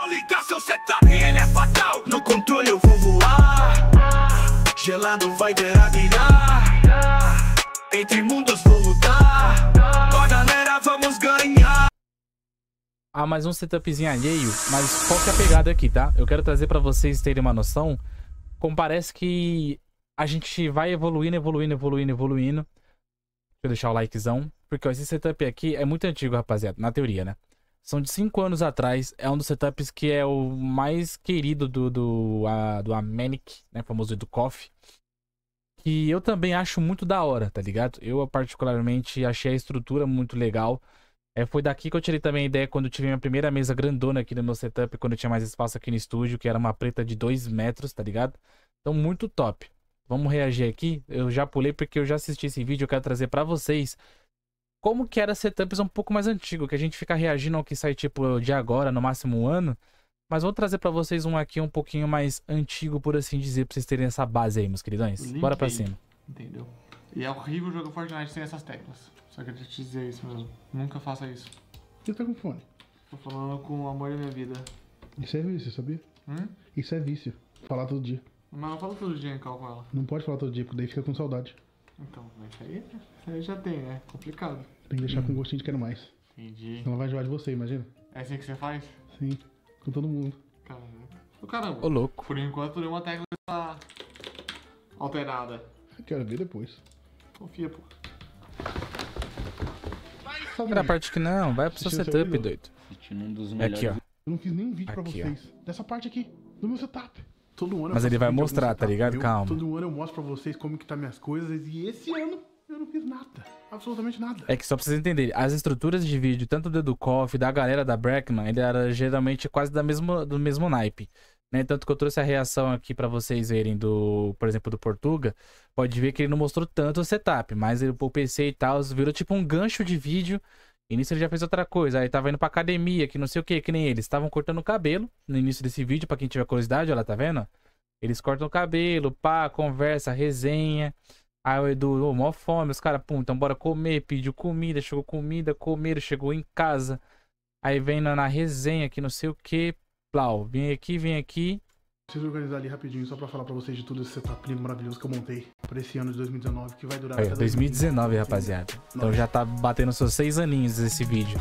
Vou ligar seu setup, ele é fatal. No controle eu vou voar, gelado vai virar. Entre mundos vou lutar. Com a galera vamos ganhar. Ah, mais um setupzinho alheio, mas qual que é a pegada aqui, tá? Eu quero trazer pra vocês terem uma noção. Como parece que a gente vai evoluindo. Deixa eu deixar o likezão. Porque ó, esse setup aqui é muito antigo, rapaziada, na teoria, né? São de 5 anos atrás. É um dos setups que é o mais querido do Amanic, né? Famoso do Coffee. Que eu também acho muito da hora, tá ligado? Eu particularmente achei a estrutura muito legal. Foi daqui que eu tirei também a ideia quando eu tive minha primeira mesa grandona aqui no meu setup, quando eu tinha mais espaço aqui no estúdio, que era uma preta de 2 metros, tá ligado? Então, muito top. Vamos reagir aqui. Eu já pulei porque eu já assisti esse vídeo, eu quero trazer pra vocês como que era setups um pouco mais antigo, que a gente fica reagindo ao que sai tipo de agora, no máximo um ano. Mas vou trazer pra vocês um aqui um pouquinho mais antigo, por assim dizer, pra vocês terem essa base aí, meus queridões. Bora pra cima. Entendeu? E é horrível jogar Fortnite sem essas teclas. Só queria te dizer isso mesmo. Nunca faça isso. Você tá com fone? Tô falando com o amor da minha vida. Isso é vício, sabia? Isso é vício. Falar todo dia. Mas não fala todo dia em cal com ela. Não pode falar todo dia, porque daí fica com saudade. Então, mas isso aí já tem, né? Complicado. Tem que deixar com gostinho de quero mais. Entendi. Senão ela vai enjoar de você, imagina? É assim que você faz? Sim, com todo mundo. Caramba. Ô, louco. Por enquanto, nenhuma tecla está alterada. Quero ver depois. Confia, pô. Sabe, Era a parte que não, vai pro seu setup, doido. Aqui, ó. eu não fiz nenhum vídeo pra Aqui, vocês. Dessa parte aqui, do meu setup. Todo ano eu Mas ele faço vai vídeo mostrar, algum tá ligado? setup Calma. Todo ano eu mostro pra vocês como que tá minhas coisas. E esse ano eu não fiz nada. Absolutamente nada. É que só pra vocês entenderem, as estruturas de vídeo, tanto do EduCoff, da galera da Brackman, ele era geralmente quase do mesmo naipe. Né? Tanto que eu trouxe a reação aqui pra vocês verem por exemplo, do Portuga. Pode ver que ele não mostrou tanto o setup, mas o PC e tal virou tipo um gancho de vídeo. E nisso ele já fez outra coisa. Aí tava indo pra academia, que não sei o que nem eles. Estavam cortando o cabelo no início desse vídeo, pra quem tiver curiosidade, olha lá, tá vendo? Eles cortam o cabelo, pá, conversa, resenha. Aí o Edu, mó fome, os caras, pum, então bora comer, pediu comida, chegou comida, comeram, chegou em casa. Aí vem na resenha, que não sei o que, plau, vem aqui. Preciso organizar ali rapidinho, só pra falar pra vocês de tudo esse setup lindo, maravilhoso que eu montei pra esse ano de 2019, que vai durar Aí, até 2019, rapaziada. Então já tá batendo seus 6 aninhos esse vídeo.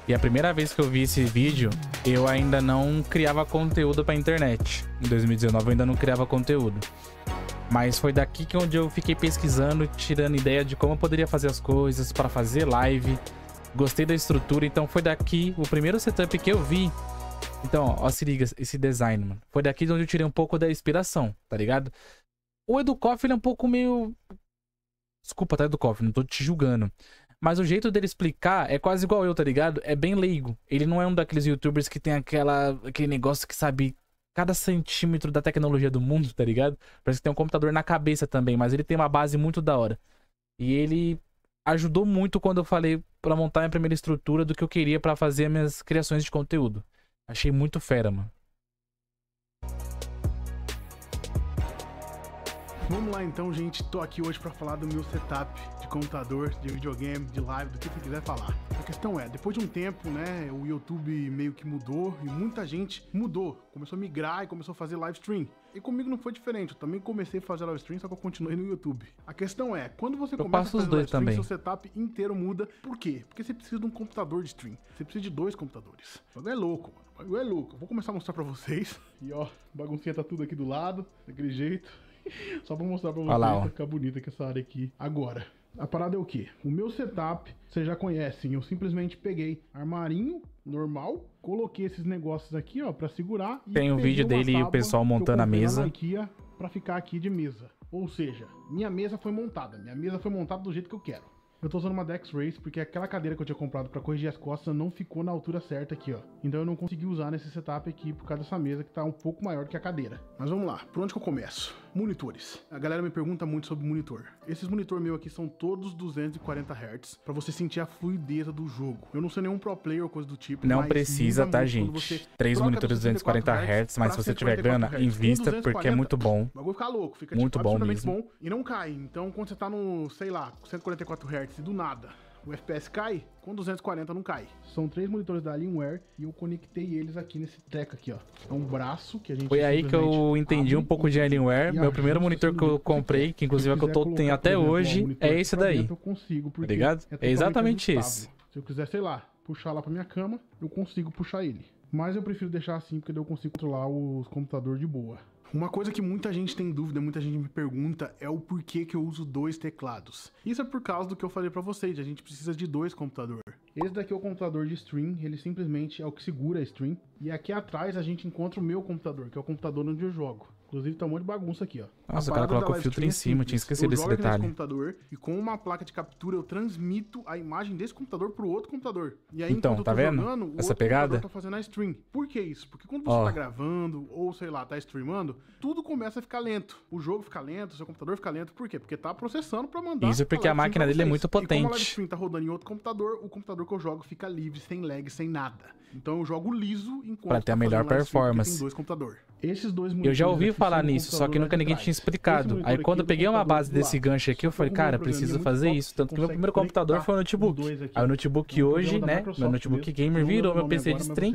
E a primeira vez que eu vi esse vídeo, eu ainda não criava conteúdo pra internet. Em 2019 eu ainda não criava conteúdo. Mas foi daqui que onde eu fiquei pesquisando, tirando ideia de como eu poderia fazer as coisas para fazer live. Gostei da estrutura, então foi daqui o primeiro setup que eu vi. Então, ó, se liga esse design, mano. Foi daqui onde eu tirei um pouco da inspiração, tá ligado? O EduCoff, ele é um pouco meio... Desculpa, tá, EduCoff, não tô te julgando. Mas o jeito dele explicar é quase igual eu, tá ligado? É bem leigo. Ele não é um daqueles youtubers que tem aquele negócio que sabe cada centímetro da tecnologia do mundo, tá ligado? Parece que tem um computador na cabeça também, mas ele tem uma base muito da hora. E ele ajudou muito quando eu falei pra montar minha primeira estrutura do que eu queria pra fazer as minhas criações de conteúdo. Achei muito fera, mano. Vamos lá então, gente. Tô aqui hoje pra falar do meu setup de computador, de videogame, de live, do que você quiser falar. A questão é, depois de um tempo, né, o YouTube meio que mudou e muita gente mudou. Começou a migrar e começou a fazer live stream. E comigo não foi diferente, eu também comecei a fazer live stream, só que eu continuei no YouTube. A questão é, quando você começa a fazer live stream, seu setup inteiro muda. Por quê? Porque você precisa de um computador de stream. Você precisa de 2 computadores. O bagulho é louco, mano. O bagulho é louco. Eu vou começar a mostrar pra vocês. E ó, baguncinha tá tudo aqui do lado, daquele jeito. Só pra mostrar pra vocês, pra ficar bonita que essa área aqui. Agora, a parada é o quê? O meu setup, vocês já conhecem, eu simplesmente peguei armarinho normal, coloquei esses negócios aqui, ó, pra segurar. Tem um vídeo dele e o pessoal montando a mesa. IKEA pra ficar aqui de mesa. Ou seja, minha mesa foi montada do jeito que eu quero. Eu tô usando uma Dex Race porque aquela cadeira que eu tinha comprado pra corrigir as costas não ficou na altura certa aqui, ó. Então eu não consegui usar nesse setup aqui por causa dessa mesa que tá um pouco maior que a cadeira. Mas vamos lá, por onde que eu começo? Monitores. A galera me pergunta muito sobre monitor. Esses monitor meu aqui são todos 240 Hz, pra você sentir a fluidez do jogo. Eu não sou nenhum pro player ou coisa do tipo. Não precisa, tá, gente? 3 monitores 240 Hz, mas se você tiver grana, invista, porque é muito bom. O bagulho fica louco, fica muito bom mesmo. Bom e não cai. Então, quando você tá no, sei lá, 144 Hz e do nada o FPS cai, com 240 não cai. São 3 monitores da Alienware e eu conectei eles aqui nesse treco aqui, ó. É um braço que a gente... Foi aí que eu entendi um pouco de Alienware. Meu primeiro monitor que eu comprei, que inclusive é o que eu tenho até hoje, é esse daí. Eu consigo, tá ligado? É exatamente esse. Se eu quiser, sei lá, puxar lá pra minha cama, eu consigo puxar ele. Mas eu prefiro deixar assim, porque daí eu consigo controlar os computadores de boa. Uma coisa que muita gente tem dúvida, muita gente me pergunta, é o porquê que eu uso 2 teclados. Isso é por causa do que eu falei pra vocês, a gente precisa de 2 computadores. Esse daqui é o computador de stream, ele simplesmente é o que segura a stream. E aqui atrás a gente encontra o meu computador, que é o computador onde eu jogo. Inclusive tá um monte de bagunça aqui, ó. Nossa, o cara coloca o filtro em cima, tinha esquecido desse detalhe. Eu jogo nesse computador e com uma placa de captura eu transmito a imagem desse computador pro outro computador. E aí, então, tá vendo jogando, essa pegada? Tá fazendo a stream. Por que isso? Porque quando você tá gravando ou, sei lá, tá streamando, tudo começa a ficar lento. O jogo fica lento, o seu computador fica lento. Por quê? Porque tá processando pra mandar. Isso porque a máquina dele é muito potente. E como a live stream tá rodando em outro computador, o computador que eu jogo fica livre, sem lag, sem nada. Então eu jogo liso enquanto pra ter a melhor performance. Tem 2 computadores. Esses 2 monitores, eu já ouvi falar nisso, só que nunca ninguém tinha explicado. Aí quando eu peguei uma base desse gancho aqui, eu falei, cara, preciso fazer isso. Tanto que meu primeiro computador foi o notebook. Aí o notebook hoje, né, meu notebook gamer virou meu PC de stream.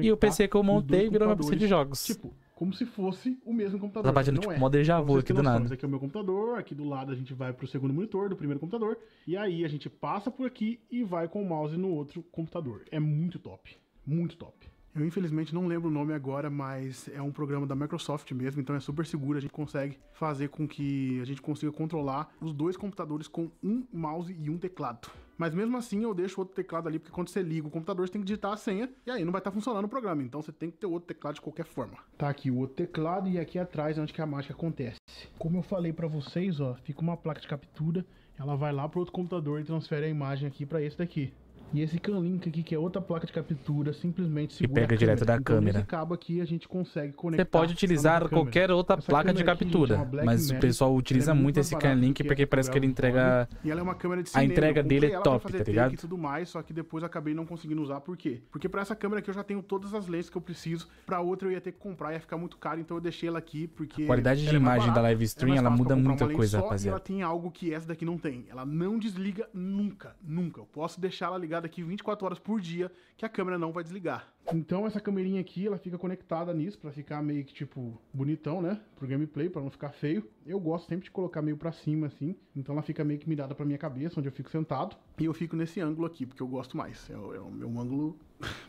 E o PC que eu montei virou meu PC de jogos. Tipo, como se fosse o mesmo computador. Tá batendo tipo mod déjà vu aqui do nada. Esse aqui é o meu computador, aqui do lado a gente vai pro segundo monitor do primeiro computador. E aí a gente passa por aqui e vai com o mouse no outro computador. É muito top, muito top. Eu infelizmente não lembro o nome agora, mas é um programa da Microsoft mesmo, então é super seguro, a gente consegue fazer com que a gente consiga controlar os 2 computadores com um mouse e um teclado. Mas mesmo assim eu deixo outro teclado ali, porque quando você liga o computador você tem que digitar a senha e aí não vai estar funcionando o programa, então você tem que ter outro teclado de qualquer forma. Tá aqui o outro teclado e aqui atrás é onde que a mágica acontece. Como eu falei pra vocês, ó, fica uma placa de captura, ela vai lá pro outro computador e transfere a imagem aqui pra esse daqui. E esse CanLink aqui, que é outra placa de captura, simplesmente segura e pega direto da câmera. Nesse cabo aqui a gente consegue conectar. Você pode utilizar qualquer outra placa de captura, mas o pessoal utiliza muito esse CanLink porque parece que ele entrega... E ela é uma câmera de cinema. A entrega dele é top, tá ligado? E tudo mais, só que depois eu acabei não conseguindo usar. Por quê? Porque pra essa câmera aqui eu já tenho todas as lentes que eu preciso. Pra outra eu ia ter que comprar, ia ficar muito caro, então eu deixei ela aqui porque... A qualidade de imagem da live stream, ela muda muita coisa, rapaziada. Ela tem algo que essa daqui não tem. Ela não desliga nunca, nunca. Eu posso deixar ela ligada aqui 24 horas por dia que a câmera não vai desligar. Então essa câmerinha aqui, ela fica conectada nisso pra ficar meio que tipo bonitão, né? Pro gameplay, pra não ficar feio. Eu gosto sempre de colocar meio pra cima assim, então ela fica meio que mirada pra minha cabeça, onde eu fico sentado. E eu fico nesse ângulo aqui, porque eu gosto mais. É o meu ângulo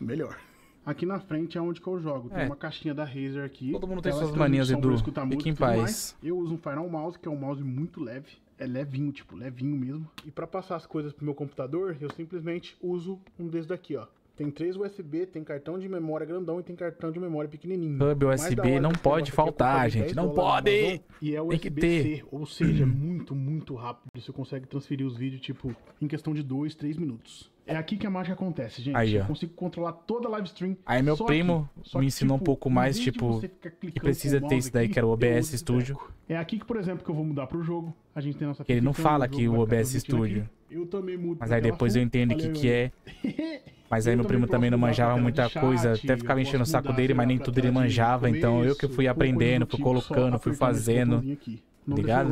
melhor. Aqui na frente é onde que eu jogo. Tem uma caixinha da Razer aqui. Todo mundo tem suas manias, Edu. Fique em paz. Eu uso um Final Mouse, que é um mouse muito leve. É levinho, tipo, levinho mesmo. E pra passar as coisas pro meu computador, eu simplesmente uso um desses daqui, ó. Tem 3 USB, tem cartão de memória grandão e tem cartão de memória pequenininho. Hub USB não pode faltar, gente. Não pode! E é USB-C, ou seja, muito, muito rápido. Você consegue transferir os vídeos, tipo, em questão de 2, 3 minutos. É aqui que a mágica acontece, gente. Aí, eu consigo controlar toda a live stream. Aí meu primo me ensinou um pouco mais, tipo, que precisa ter isso daí, que era o OBS Studio. É aqui que, por exemplo, que eu vou mudar pro jogo. A gente tem nossa... Ele não fala que o OBS Studio. Eu também mudo. Mas aí depois eu entendo o que é. Mas aí meu primo também não manjava muita coisa, até ficava enchendo o saco dele, mas nem tudo ele manjava. Então eu que fui aprendendo, fui colocando, fui fazendo. Ligado?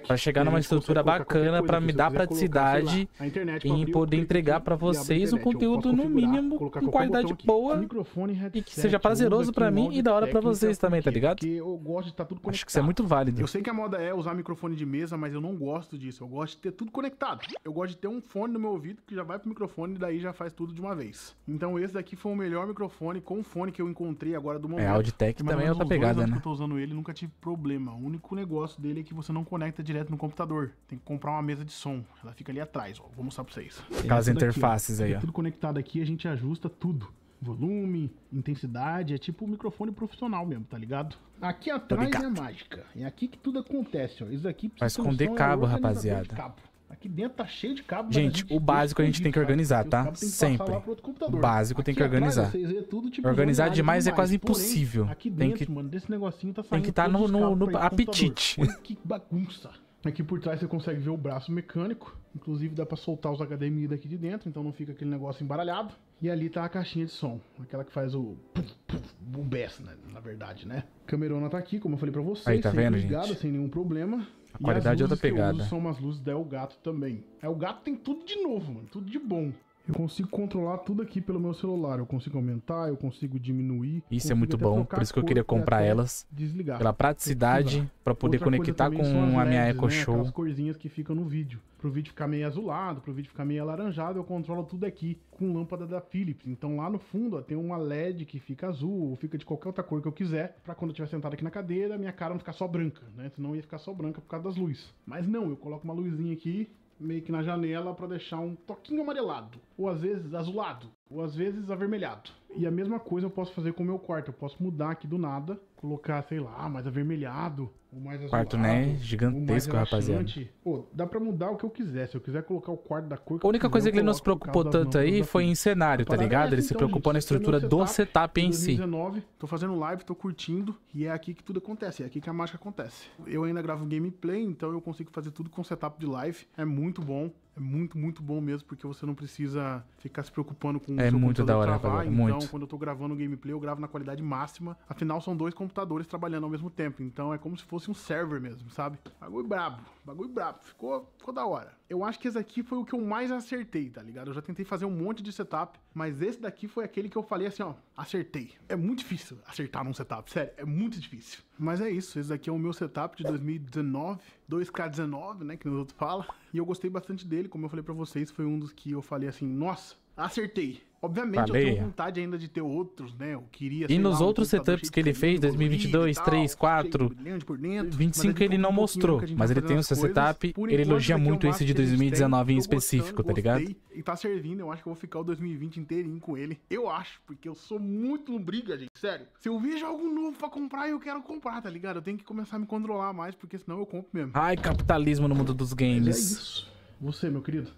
Pra chegar numa estrutura bacana, pra me dar praticidade e poder entregar pra vocês um conteúdo no mínimo com qualidade boa e que seja prazeroso pra mim e da hora pra vocês também, tá ligado? Acho que isso é muito válido. Eu sei que a moda é usar microfone de mesa, mas eu não gosto disso. Eu gosto de ter tudo conectado. Eu gosto de ter um fone no meu ouvido que já vai pro microfone e daí já faz tudo de uma vez. Então esse daqui foi o melhor microfone com o fone que eu encontrei agora do momento. É, Auditech também é outra pegada, né? Eu tô usando ele, nunca tive problema. O único negócio dele é que você não conecta direto no computador. Tem que comprar uma mesa de som. Ela fica ali atrás, ó. Vou mostrar pra vocês. Aquelas interfaces aí, ó. Tudo conectado aqui, a gente ajusta tudo. Volume, intensidade, é tipo um microfone profissional mesmo, tá ligado? Aqui atrás é a mágica. É aqui que tudo acontece, ó. Isso aqui vai esconder cabo, rapaziada. Aqui dentro tá cheio de cabo. Gente, o básico a gente tem que organizar, tá? Sempre. O básico tem que organizar. Organizar demais é quase impossível. Aqui Tem dentro, que mano, desse negocinho tá saindo tem que estar no apetite. Olha que bagunça. Aqui por trás você consegue ver o braço mecânico. Inclusive dá pra soltar os HDMI daqui de dentro, então não fica aquele negócio embaralhado. E ali tá a caixinha de som, aquela que faz o bass, né, na verdade, né? A camerona tá aqui, como eu falei pra vocês. Aí, tá vendo, ligada, gente? sem nenhum problema. A qualidade é outra pegada. Que eu uso são umas luzes da Elgato também. A Elgato tem tudo de novo, mano, tudo de bom. Eu consigo controlar tudo aqui pelo meu celular. Eu consigo aumentar, eu consigo diminuir. Isso é muito bom, por isso que eu queria comprar elas. Desligar. Pela praticidade, pra poder conectar com a minha Echo Show. Aquelas corzinhas que ficam no vídeo. Pro vídeo ficar meio azulado, pro vídeo ficar meio alaranjado, eu controlo tudo aqui com lâmpada da Philips. Então lá no fundo, ó, tem uma LED que fica azul ou fica de qualquer outra cor que eu quiser, pra quando eu estiver sentado aqui na cadeira, minha cara não ficar só branca, né? Senão ia ficar só branca por causa das luzes. Mas não, eu coloco uma luzinha aqui, meio que na janela, pra deixar um toquinho amarelado, ou às vezes azulado, ou às vezes avermelhado. E a mesma coisa eu posso fazer com o meu quarto, eu posso mudar aqui do nada, colocar, sei lá, mais avermelhado, ou mais azulado. Quarto, né? Gigantesco, rapaziada. Pô, dá pra mudar o que eu quiser, se eu quiser colocar o quarto da cor que A única coisa que ele não se preocupou tanto aí foi em cenário, tá ligado? Ele se preocupou na estrutura do setup em si. 2019, tô fazendo live, tô curtindo, e é aqui que tudo acontece, é aqui que a mágica acontece. Eu ainda gravo gameplay, então eu consigo fazer tudo com setup de live, é muito bom. É muito, muito bom mesmo, porque você não precisa ficar se preocupando com o seu muito da hora, travar. Então, muito. quando eu tô gravando gameplay, eu gravo na qualidade máxima. Afinal, são dois computadores trabalhando ao mesmo tempo. Então, é como se fosse um server mesmo, sabe? Bagulho brabo. Ficou da hora. Eu acho que esse aqui foi o que eu mais acertei, tá ligado? Eu já tentei fazer um monte de setup, mas esse daqui foi aquele que eu falei assim, ó, acertei. É muito difícil acertar num setup, sério, é muito difícil. Mas é isso, esse daqui é o meu setup de 2019, 2K19, né, que os outros falam. E eu gostei bastante dele, como eu falei pra vocês, foi um dos que eu falei assim, nossa, acertei. Obviamente eu tenho vontade ainda de ter outros, né? Eu queria. E nos outros setups que ele fez, 2022, 3, 4, 25 ele não mostrou, mas ele tem o seu setup, ele elogia muito esse de 2019 em específico, tá ligado? E tá servindo, eu acho que eu vou ficar o 2020 inteirinho com ele. Eu acho, porque eu sou muito lombriga, gente, sério. Se eu vejo algo novo pra comprar, eu quero comprar, tá ligado? Eu tenho que começar a me controlar mais, porque senão eu compro mesmo. Ai, capitalismo no mundo dos games. Mas é isso. Você, meu querido.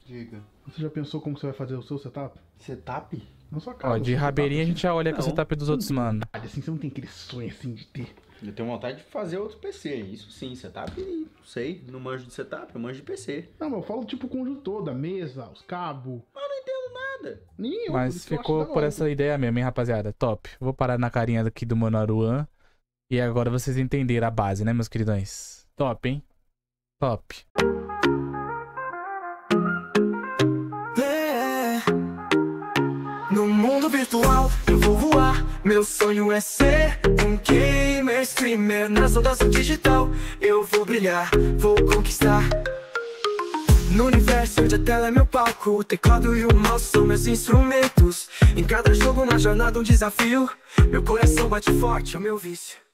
Diga. Você já pensou como você vai fazer o seu setup? Setup? Na sua casa. Ó, de rabeirinha a gente já olha com o setup dos outros, mano. Assim, você não tem aquele sonho assim de ter. Eu tenho vontade de fazer outro PC, isso sim, setup, não sei, não manjo de setup, eu manjo de PC. Não, mas eu falo tipo o conjunto todo, a mesa, os cabos. Mas eu não entendo nada. Nem eu, Mas ficou por essa ideia mesmo, hein, rapaziada? Top. Vou parar na carinha aqui do Mano Aruan. E agora vocês entenderam a base, né, meus queridões? Top, hein? Top. No mundo virtual eu vou voar. Meu sonho é ser um gamer, streamer. Na saudação digital eu vou brilhar, vou conquistar. No universo onde a tela é meu palco, o teclado e o mouse são meus instrumentos. Em cada jogo, na jornada, um desafio. Meu coração bate forte, é o meu vício.